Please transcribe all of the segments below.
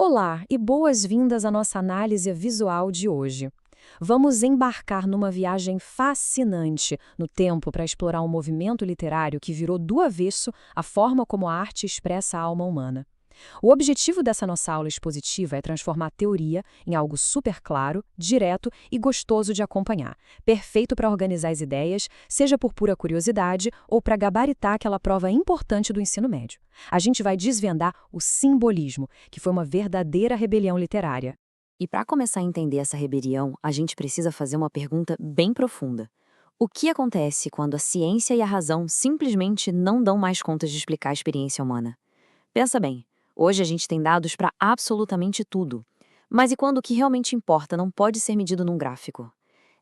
Olá e boas-vindas à nossa análise visual de hoje. Vamos embarcar numa viagem fascinante no tempo para explorar um movimento literário que virou do avesso a forma como a arte expressa a alma humana. O objetivo dessa nossa aula expositiva é transformar a teoria em algo super claro, direto e gostoso de acompanhar, perfeito para organizar as ideias, seja por pura curiosidade ou para gabaritar aquela prova importante do ensino médio. A gente vai desvendar o simbolismo, que foi uma verdadeira rebelião literária. E para começar a entender essa rebelião, a gente precisa fazer uma pergunta bem profunda. O que acontece quando a ciência e a razão simplesmente não dão mais conta de explicar a experiência humana? Pensa bem, hoje a gente tem dados para absolutamente tudo. Mas e quando o que realmente importa não pode ser medido num gráfico?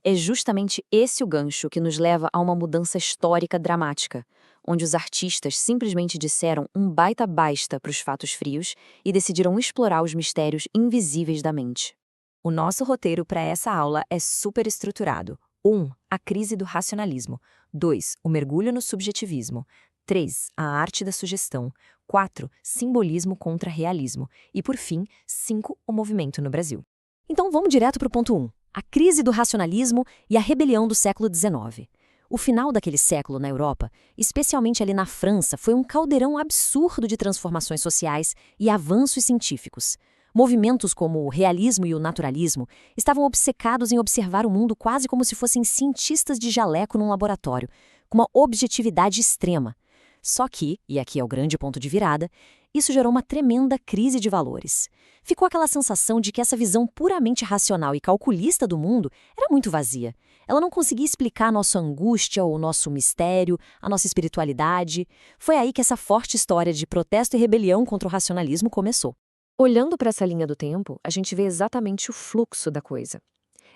É justamente esse o gancho que nos leva a uma mudança histórica dramática, onde os artistas simplesmente disseram um baita basta para os fatos frios e decidiram explorar os mistérios invisíveis da mente. O nosso roteiro para essa aula é super estruturado. 1. A crise do racionalismo. 2. O mergulho no subjetivismo. 3. A arte da sugestão. 4. Simbolismo contra realismo. E, por fim, 5. O movimento no Brasil. Então vamos direto para o ponto 1. A crise do racionalismo e a rebelião do século XIX. O final daquele século na Europa, especialmente ali na França, foi um caldeirão absurdo de transformações sociais e avanços científicos. Movimentos como o realismo e o naturalismo estavam obcecados em observar o mundo quase como se fossem cientistas de jaleco num laboratório, com uma objetividade extrema. Só que, e aqui é o grande ponto de virada, isso gerou uma tremenda crise de valores. Ficou aquela sensação de que essa visão puramente racional e calculista do mundo era muito vazia. Ela não conseguia explicar a nossa angústia ou o nosso mistério, a nossa espiritualidade. Foi aí que essa forte história de protesto e rebelião contra o racionalismo começou. Olhando para essa linha do tempo, a gente vê exatamente o fluxo da coisa.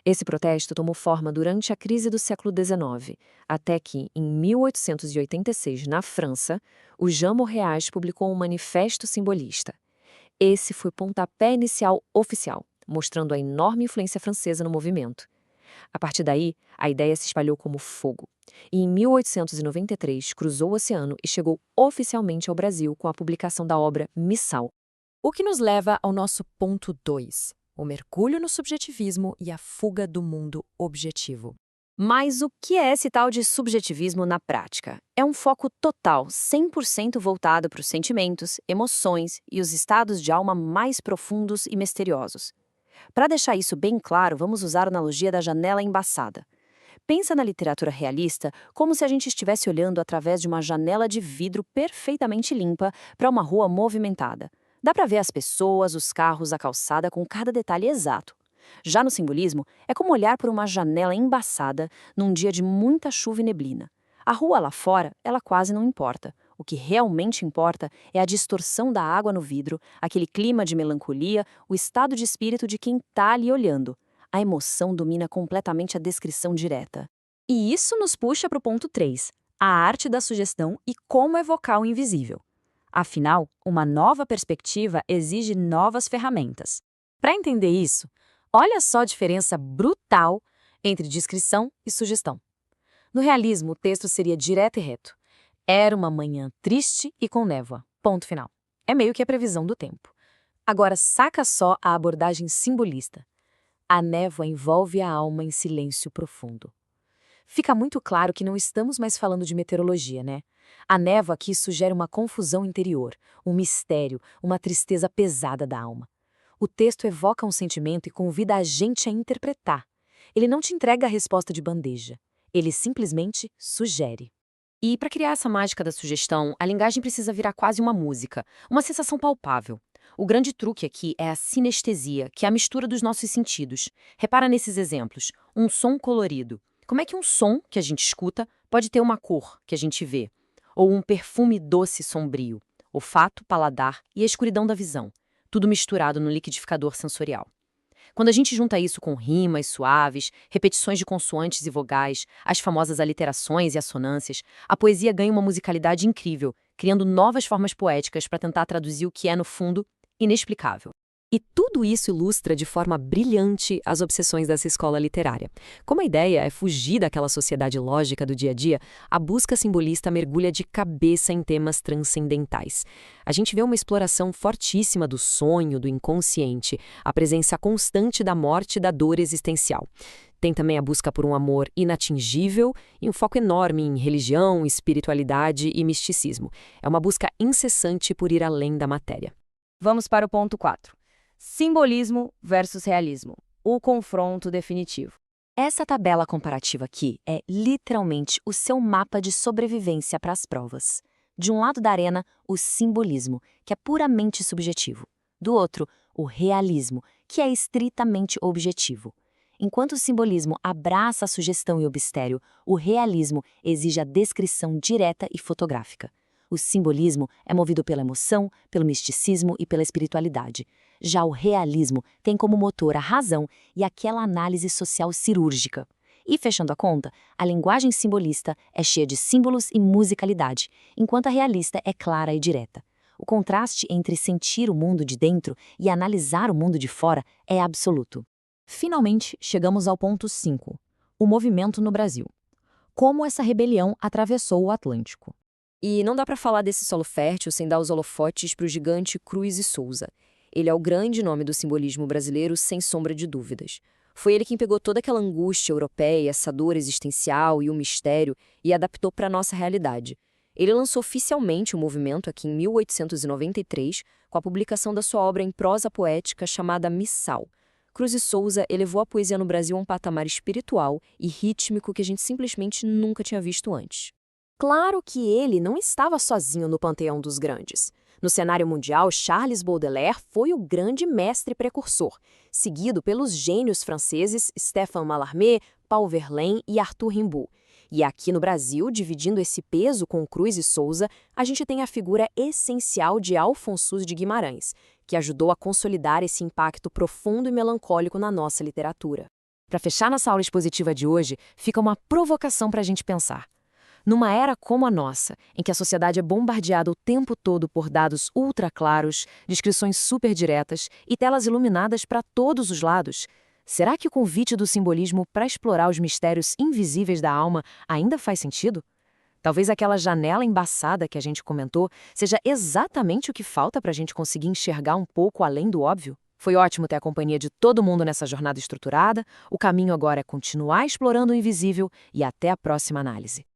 Esse protesto tomou forma durante a crise do século XIX, até que, em 1886, na França, o Jean Moreas publicou um manifesto simbolista. Esse foi o pontapé inicial oficial, mostrando a enorme influência francesa no movimento. A partir daí, a ideia se espalhou como fogo. E em 1893, cruzou o oceano e chegou oficialmente ao Brasil com a publicação da obra Missal. O que nos leva ao nosso ponto 2. O mergulho no subjetivismo e a fuga do mundo objetivo. Mas o que é esse tal de subjetivismo na prática? É um foco total, 100% voltado para os sentimentos, emoções e os estados de alma mais profundos e misteriosos. Para deixar isso bem claro, vamos usar a analogia da janela embaçada. Pensa na literatura realista como se a gente estivesse olhando através de uma janela de vidro perfeitamente limpa para uma rua movimentada. Dá para ver as pessoas, os carros, a calçada com cada detalhe exato. Já no simbolismo, é como olhar por uma janela embaçada num dia de muita chuva e neblina. A rua lá fora, ela quase não importa. O que realmente importa é a distorção da água no vidro, aquele clima de melancolia, o estado de espírito de quem está ali olhando. A emoção domina completamente a descrição direta. E isso nos puxa para o ponto 3, a arte da sugestão e como evocar o invisível. Afinal, uma nova perspectiva exige novas ferramentas. Para entender isso, olha só a diferença brutal entre descrição e sugestão. No realismo, o texto seria direto e reto. Era uma manhã triste e com névoa. Ponto final. É meio que a previsão do tempo. Agora, saca só a abordagem simbolista. A névoa envolve a alma em silêncio profundo. Fica muito claro que não estamos mais falando de meteorologia, né? A névoa aqui sugere uma confusão interior, um mistério, uma tristeza pesada da alma. O texto evoca um sentimento e convida a gente a interpretar. Ele não te entrega a resposta de bandeja. Ele simplesmente sugere. E para criar essa mágica da sugestão, a linguagem precisa virar quase uma música, uma sensação palpável. O grande truque aqui é a sinestesia, que é a mistura dos nossos sentidos. Repara nesses exemplos. Um som colorido. Como é que um som que a gente escuta pode ter uma cor que a gente vê? Ou um perfume doce e sombrio? Olfato, paladar e a escuridão da visão. Tudo misturado no liquidificador sensorial. Quando a gente junta isso com rimas suaves, repetições de consoantes e vogais, as famosas aliterações e assonâncias, a poesia ganha uma musicalidade incrível, criando novas formas poéticas para tentar traduzir o que é, no fundo, inexplicável. E tudo isso ilustra de forma brilhante as obsessões dessa escola literária. Como a ideia é fugir daquela sociedade lógica do dia a dia, a busca simbolista mergulha de cabeça em temas transcendentais. A gente vê uma exploração fortíssima do sonho, do inconsciente, a presença constante da morte e da dor existencial. Tem também a busca por um amor inatingível e um foco enorme em religião, espiritualidade e misticismo. É uma busca incessante por ir além da matéria. Vamos para o ponto 4. Simbolismo versus realismo. O confronto definitivo. Essa tabela comparativa aqui é literalmente o seu mapa de sobrevivência para as provas. De um lado da arena, o simbolismo, que é puramente subjetivo. Do outro, o realismo, que é estritamente objetivo. Enquanto o simbolismo abraça a sugestão e o mistério, o realismo exige a descrição direta e fotográfica. O simbolismo é movido pela emoção, pelo misticismo e pela espiritualidade. Já o realismo tem como motor a razão e aquela análise social cirúrgica. E, fechando a conta, a linguagem simbolista é cheia de símbolos e musicalidade, enquanto a realista é clara e direta. O contraste entre sentir o mundo de dentro e analisar o mundo de fora é absoluto. Finalmente, chegamos ao ponto 5. O movimento no Brasil. Como essa rebelião atravessou o Atlântico. E não dá para falar desse solo fértil sem dar os holofotes para o gigante Cruz e Souza. Ele é o grande nome do simbolismo brasileiro, sem sombra de dúvidas. Foi ele quem pegou toda aquela angústia europeia, essa dor existencial e o mistério e adaptou para a nossa realidade. Ele lançou oficialmente o movimento aqui em 1893, com a publicação da sua obra em prosa poética chamada Missal. Cruz e Souza elevou a poesia no Brasil a um patamar espiritual e rítmico que a gente simplesmente nunca tinha visto antes. Claro que ele não estava sozinho no panteão dos grandes. No cenário mundial, Charles Baudelaire foi o grande mestre precursor, seguido pelos gênios franceses Stéphane Mallarmé, Paul Verlaine e Arthur Rimbaud. E aqui no Brasil, dividindo esse peso com Cruz e Souza, a gente tem a figura essencial de Alfonso de Guimarães, que ajudou a consolidar esse impacto profundo e melancólico na nossa literatura. Para fechar nossa aula expositiva de hoje, fica uma provocação para a gente pensar. Numa era como a nossa, em que a sociedade é bombardeada o tempo todo por dados ultra claros, descrições super diretas e telas iluminadas para todos os lados, será que o convite do simbolismo para explorar os mistérios invisíveis da alma ainda faz sentido? Talvez aquela janela embaçada que a gente comentou seja exatamente o que falta para a gente conseguir enxergar um pouco além do óbvio? Foi ótimo ter a companhia de todo mundo nessa jornada estruturada. O caminho agora é continuar explorando o invisível e até a próxima análise.